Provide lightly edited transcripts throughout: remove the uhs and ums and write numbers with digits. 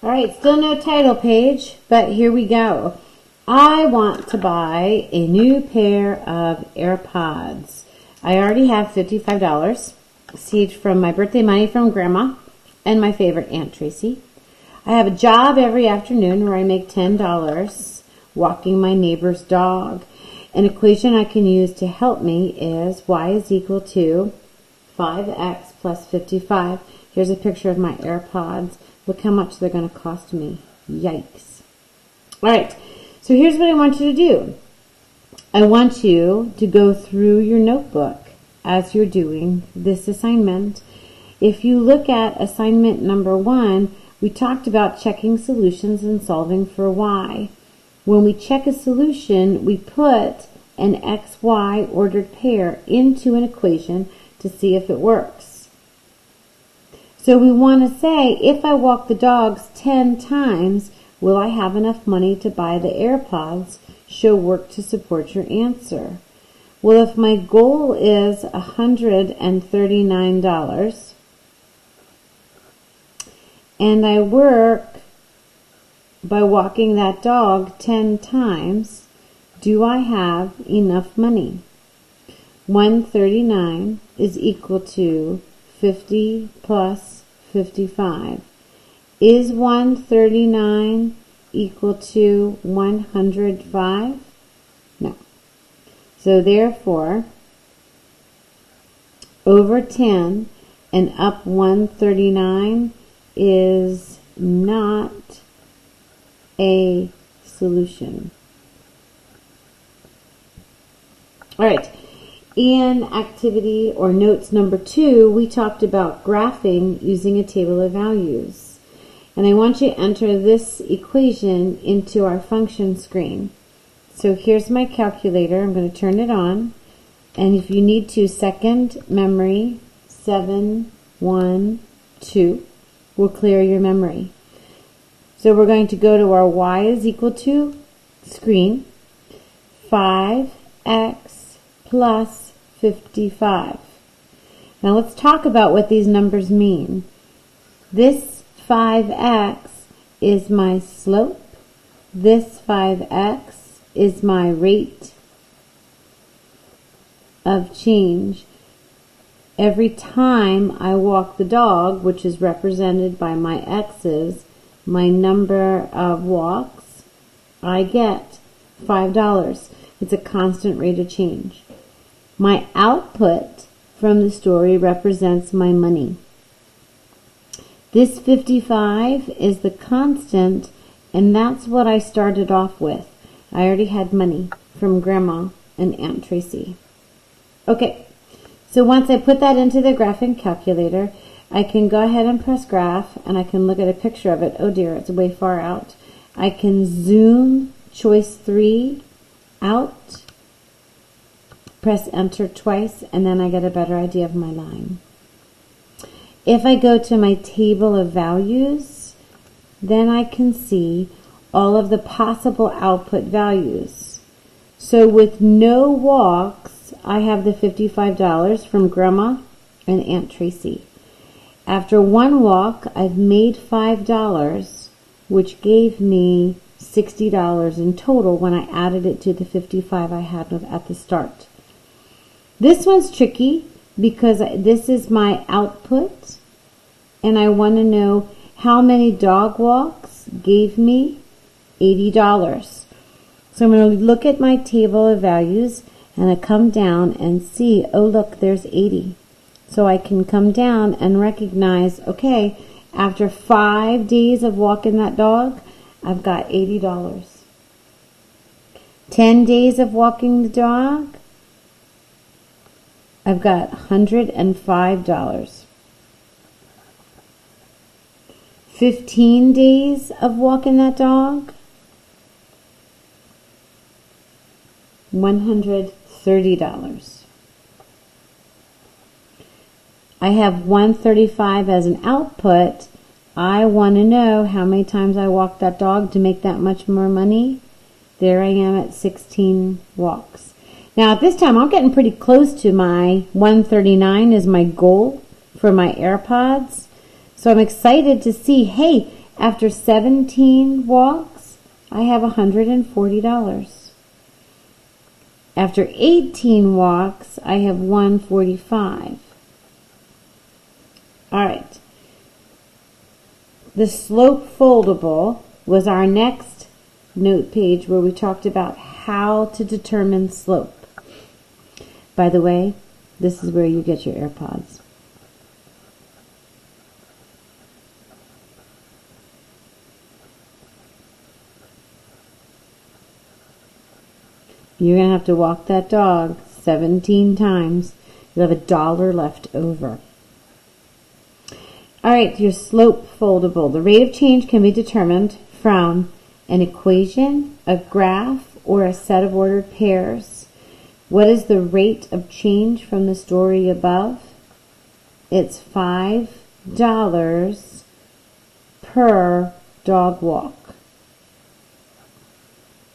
All right, still no title page, but here we go. I want to buy a new pair of AirPods. I already have $55 saved from my birthday money from Grandma and my favorite Aunt Tracy. I have a job every afternoon where I make $10 walking my neighbor's dog. An equation I can use to help me is y is equal to 5x plus 55. Here's a picture of my AirPods. Look how much they're going to cost me. Yikes. All right, so here's what I want you to do. I want you to go through your notebook as you're doing this assignment. If you look at assignment number 1, we talked about checking solutions and solving for y. When we check a solution, we put an xy ordered pair into an equation to see if it works. So we want to say, if I walk the dogs 10 times, will I have enough money to buy the AirPods? Show work to support your answer. Well, if my goal is $139 and I work by walking that dog 10 times, do I have enough money? 139 is equal to 50 plus 55. Is 139 equal to 105? No. So therefore, over 10 and up 139 is not a solution. All right. In activity or notes number 2, we talked about graphing using a table of values. And I want you to enter this equation into our function screen. So here's my calculator. I'm going to turn it on. And if you need to, second memory 712 will clear your memory. So we're going to go to our y is equal to screen. 5x plus 55. Now let's talk about what these numbers mean. This 5x is my slope. This 5x is my rate of change. Every time I walk the dog, which is represented by my x's, my number of walks, I get $5. It's a constant rate of change. My output from the story represents my money. This 55 is the constant, and that's what I started off with. I already had money from Grandma and Aunt Tracy. Okay, so once I put that into the graphing calculator, I can go ahead and press graph, and I can look at a picture of it. Oh dear, it's way far out. I can zoom choice 3 out, press enter twice, and then I get a better idea of my line. If I go to my table of values, then I can see all of the possible output values. So with no walks, I have the $55 from Grandma and Aunt Tracy. After one walk, I've made $5, which gave me $60 in total when I added it to the 55 I had at the start. This one's tricky because this is my output, and I want to know how many dog walks gave me $80. So I'm going to look at my table of values, and I come down and see, oh look, there's 80. So I can come down and recognize, okay, after 5 days of walking that dog, I've got $80. 10 days of walking the dog, I've got $105. 15 days of walking that dog, $130. I have 135 as an output. I want to know how many times I walk that dog to make that much more money. There I am at 16 walks. Now at this time I'm getting pretty close to my 139 is my goal for my AirPods. So I'm excited to see, hey, After 17 walks, I have $140. After 18 walks, I have $145. All right. The slope foldable was our next note page where we talked about how to determine slope. By the way, this is where you get your AirPods. You're going to have to walk that dog 17 times. You'll have $1 left over. All right, your slope foldable. The rate of change can be determined from an equation, a graph, or a set of ordered pairs. What is the rate of change from the story above? It's $5 per dog walk.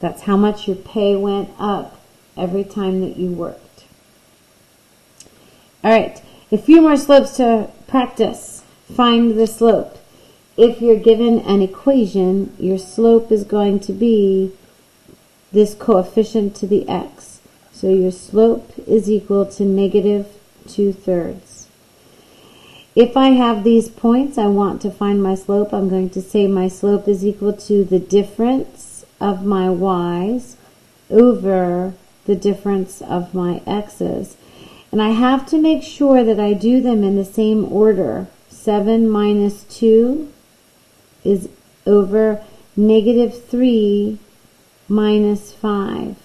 That's how much your pay went up every time that you worked. All right, a few more slopes to practice. Find the slope. If you're given an equation, your slope is going to be this coefficient to the x. So your slope is equal to -2/3. If I have these points, I want to find my slope. I'm going to say my slope is equal to the difference of my y's over the difference of my x's. And I have to make sure that I do them in the same order. 7 minus 2 is over -3 minus 5.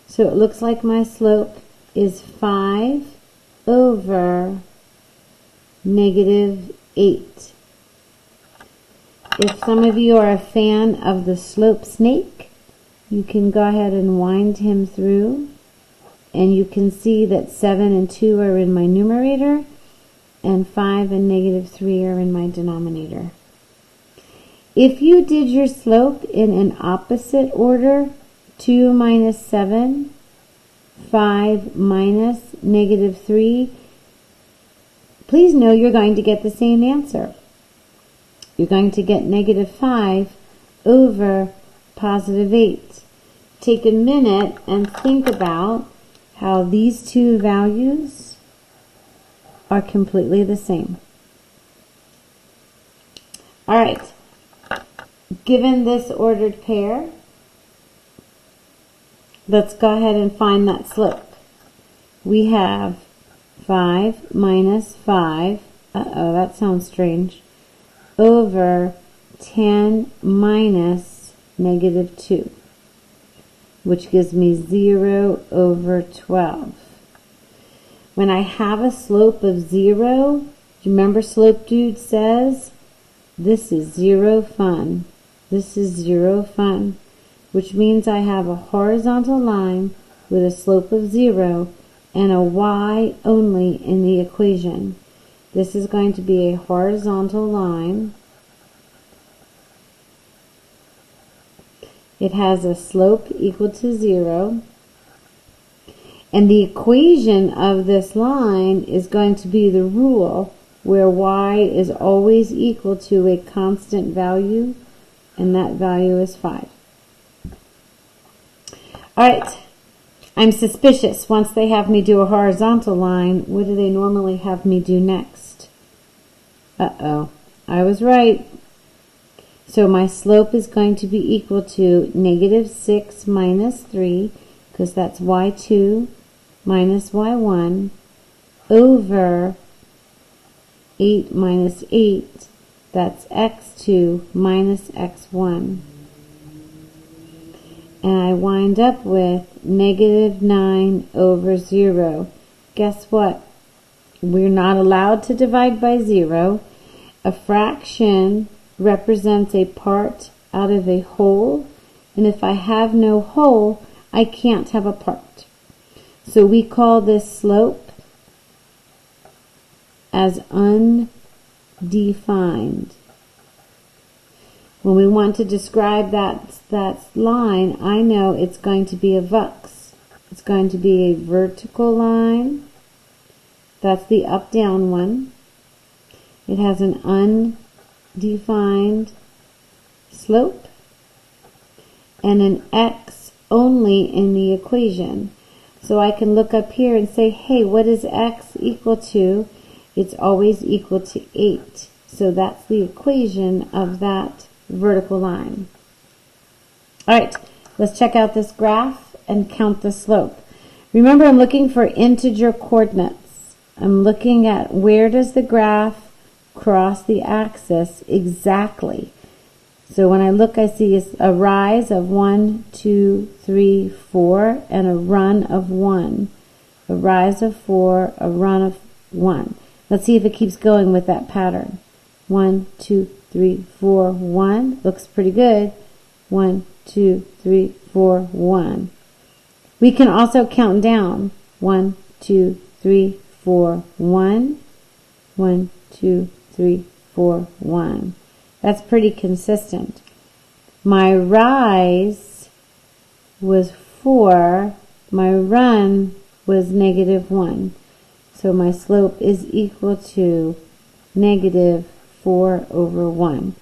So it looks like my slope is 5 over -8. If some of you are a fan of the slope snake, you can go ahead and wind him through, and you can see that 7 and 2 are in my numerator, and 5 and -3 are in my denominator. If you did your slope in an opposite order, 2 minus 7, 5 minus -3, please know you're going to get the same answer. You're going to get -5 over +8. Take a minute and think about how these two values are completely the same. All right. Given this ordered pair, let's go ahead and find that slope. We have 5 minus 5, that sounds strange, over 10 minus -2, which gives me 0 over 12. When I have a slope of 0, remember Slope Dude says, this is zero fun. This is zero fun, which means I have a horizontal line with a slope of 0 and a y only in the equation. This is going to be a horizontal line. It has a slope equal to 0. And the equation of this line is going to be the rule where y is always equal to a constant value, and that value is 5. All right, I'm suspicious. Once they have me do a horizontal line, what do they normally have me do next? Uh-oh, I was right. So my slope is going to be equal to -6 minus 3, because that's y2 minus y1 over 8 minus 8, that's x2 minus x1. And I wind up with -9 over 0. Guess what? We're not allowed to divide by 0. A fraction represents a part out of a whole, and if I have no whole, I can't have a part. So we call this slope as undefined. When we want to describe that line, I know it's going to be a vux. It's going to be a vertical line. That's the up-down one. It has an undefined slope and an x only in the equation. So I can look up here and say, hey, what is x equal to? It's always equal to 8. So that's the equation of that vertical line. All right, let's check out this graph and count the slope. Remember, I'm looking for integer coordinates. I'm looking at where does the graph cross the axis exactly. So when I look, I see a rise of 1, 2, 3, 4, and a run of 1. A rise of 4, a run of 1. Let's see if it keeps going with that pattern. 1, 2, 3, 4, 1. Looks pretty good. 1, 2, 3, 4, 1. We can also count down. 1, 2, 3, 4, 1. 1, 2, 3, 4, 1. That's pretty consistent. My rise was 4. My run was -1. So my slope is equal to -4/1.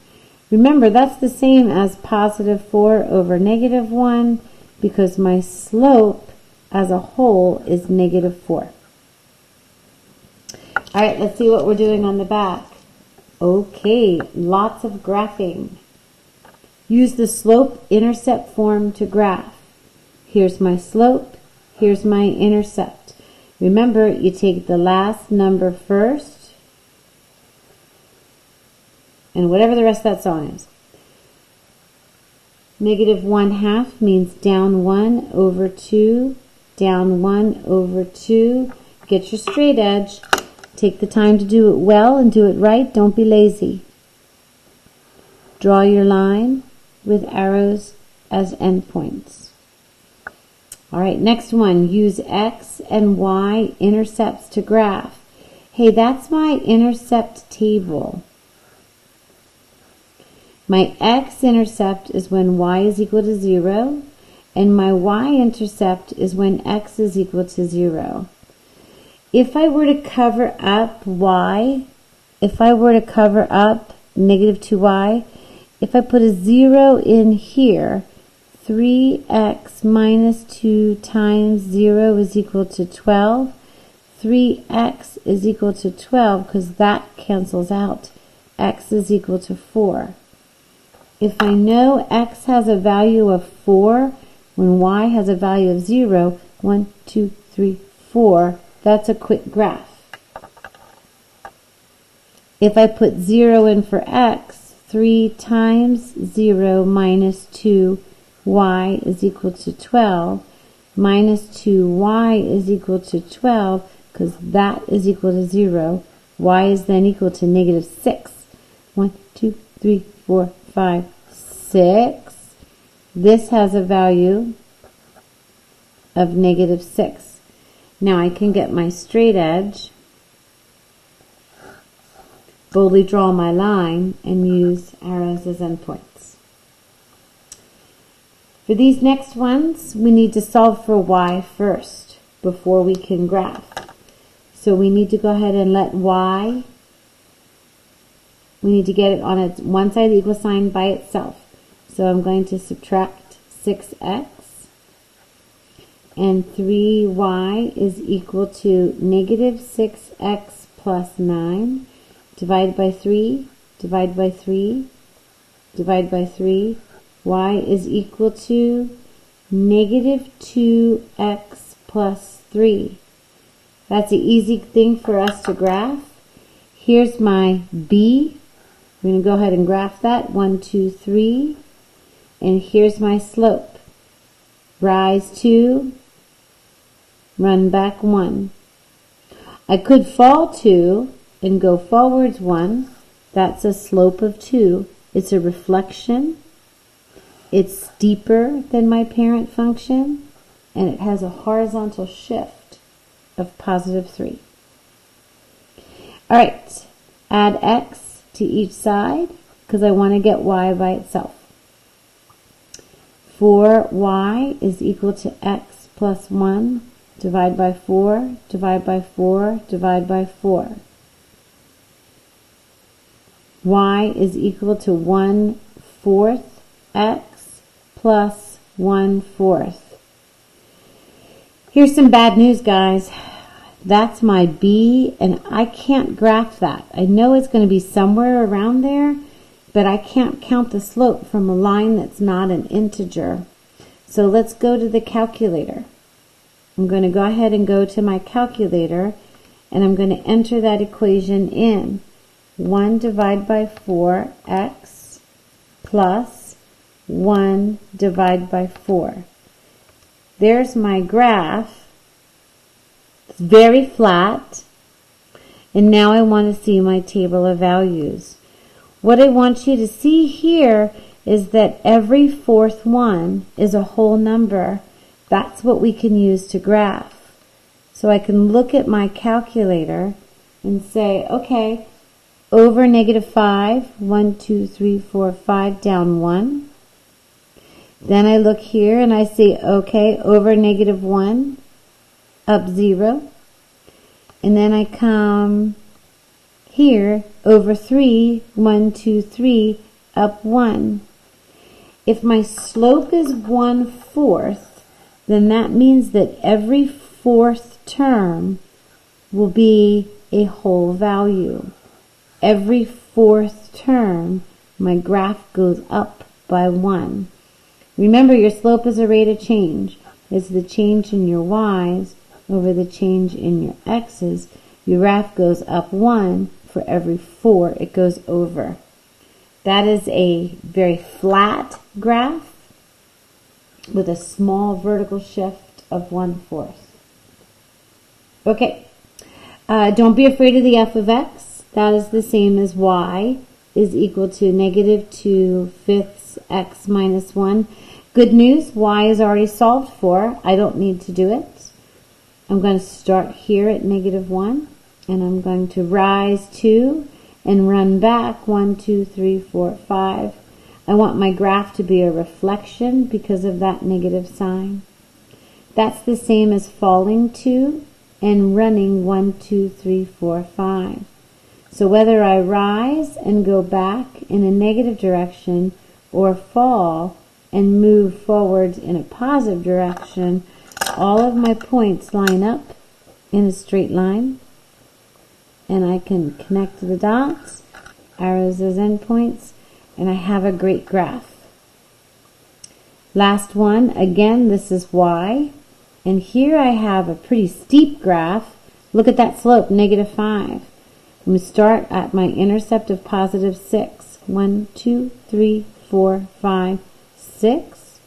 Remember, that's the same as +4 over -1 because my slope as a whole is -4. All right, let's see what we're doing on the back. Okay, lots of graphing. Use the slope-intercept form to graph. Here's my slope, here's my intercept. Remember, you take the last number first, and whatever the rest of that song is. -1/2 means down 1 over 2, down 1 over 2. Get your straight edge. Take the time to do it well and do it right. Don't be lazy. Draw your line with arrows as endpoints. All right, next one. Use x and y intercepts to graph. Hey, that's my intercept table. My x-intercept is when y is equal to 0, and my y-intercept is when x is equal to 0. If I were to cover up y, if I were to cover up -2y, if I put a 0 in here, 3x minus 2 times 0 is equal to 12. 3x is equal to 12 because that cancels out. X is equal to 4. If I know x has a value of 4, when y has a value of 0, 1, 2, 3, 4, that's a quick graph. If I put 0 in for x, 3 times 0 minus 2y is equal to 12. Minus 2y is equal to 12 because that is equal to 0. Y is then equal to -6. 1, 2, 3, 4, 5, 6. This has a value of -6. Now I can get my straight edge, boldly draw my line, and use arrows as endpoints. For these next ones, we need to solve for y first before we can graph. So we need to go ahead and let y, we need to get it on its one side of the equal sign by itself. So I'm going to subtract 6x. And 3y is equal to -6x plus 9. Divide by 3, divide by 3, divide by 3. Y is equal to -2x plus 3. That's an easy thing for us to graph. Here's my b. We're going to go ahead and graph that. 1, 2, 3. And here's my slope. Rise 2. Run back 1. I could fall 2 and go forwards 1. That's a slope of 2. It's a reflection. It's steeper than my parent function, and it has a horizontal shift of +3. All right, add x to each side because I want to get y by itself. 4y is equal to x plus 1. Divide by 4, divide by 4, divide by 4. Y is equal to 1 fourth x plus 1/4. Here's some bad news, guys. That's my b, and I can't graph that. I know it's going to be somewhere around there, but I can't count the slope from a line that's not an integer. So let's go to the calculator. I'm going to go ahead and go to my calculator, and I'm going to enter that equation in. 1 divided by 4x plus 1 divided by 4. There's my graph. It's very flat. And now I want to see my table of values. What I want you to see here is that every fourth one is a whole number. That's what we can use to graph. So I can look at my calculator and say, okay, over -5, 1, 2, 3, 4, 5, down 1. Then I look here and I say, okay, over -1, up 0. And then I come here, over 3, 1, 2, 3, up 1. If my slope is 1/4, then that means that every fourth term will be a whole value. Every fourth term, my graph goes up by 1. Remember, your slope is a rate of change. It's the change in your y's over the change in your x's. Your graph goes up 1 for every 4 it goes over. That is a very flat graph with a small vertical shift of 1/4. Okay, don't be afraid of the f of x. That is the same as y is equal to -2/5 x minus 1. Good news, y is already solved for. I don't need to do it. I'm going to start here at -1, and I'm going to rise 2 and run back 1, 2, 3, 4, 5. I want my graph to be a reflection because of that negative sign. That's the same as falling 2 and running 1, 2, 3, 4, 5. So whether I rise and go back in a negative direction or fall and move forward in a positive direction, all of my points line up in a straight line, and I can connect the dots, arrows as endpoints, and I have a great graph. Last one, again, this is y, and here I have a pretty steep graph. Look at that slope, -5. I'm going to start at my intercept of +6. 1, 2, 3, 4, 5, 6.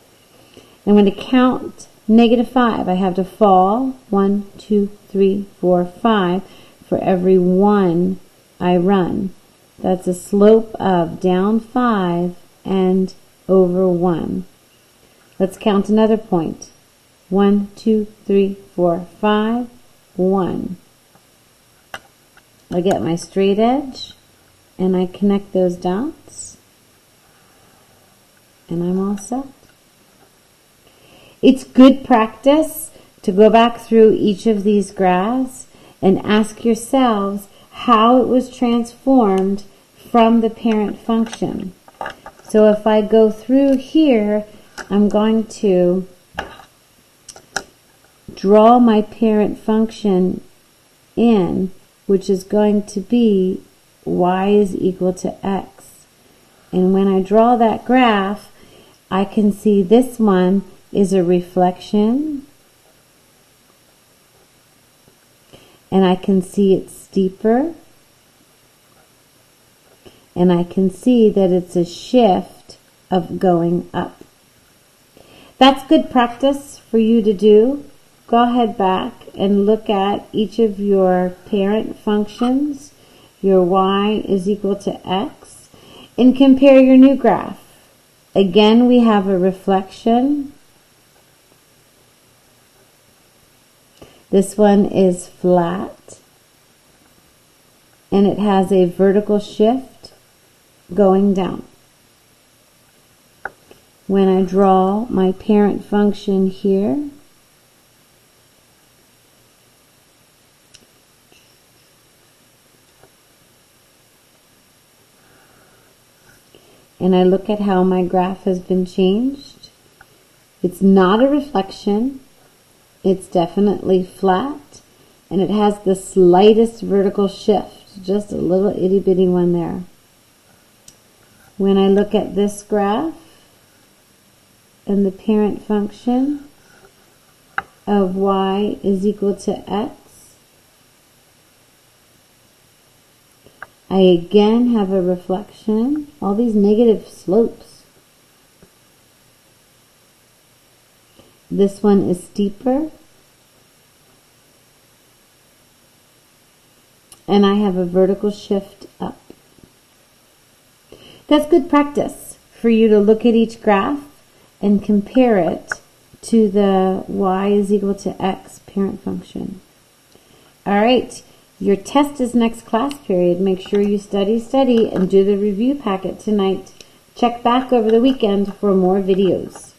I'm going to count -5. I have to fall 1, 2, 3, 4, 5 for every 1 I run. That's a slope of down 5 and over 1. Let's count another point. 1, 2, 3, 4, 5, 1. I get my straight edge and I connect those dots and I'm all set. It's good practice to go back through each of these graphs and ask yourselves how it was transformed from the parent function. So if I go through here, I'm going to draw my parent function in, which is going to be y is equal to x. And when I draw that graph, I can see this one is a reflection, and I can see it's steeper, and I can see that it's a shift of going up. That's good practice for you to do. Go ahead back and look at each of your parent functions, your y is equal to x, and compare your new graph. Again, we have a reflection. This one is flat, and it has a vertical shift going down. When I draw my parent function here, and I look at how my graph has been changed, it's not a reflection. It's definitely flat, and it has the slightest vertical shift, just a little itty bitty one there. When I look at this graph and the parent function of y is equal to x, I again have a reflection, all these negative slopes. This one is steeper, and I have a vertical shift up. That's good practice for you to look at each graph and compare it to the y is equal to x parent function. All right, your test is next class period. Make sure you study, and do the review packet tonight. Check back over the weekend for more videos.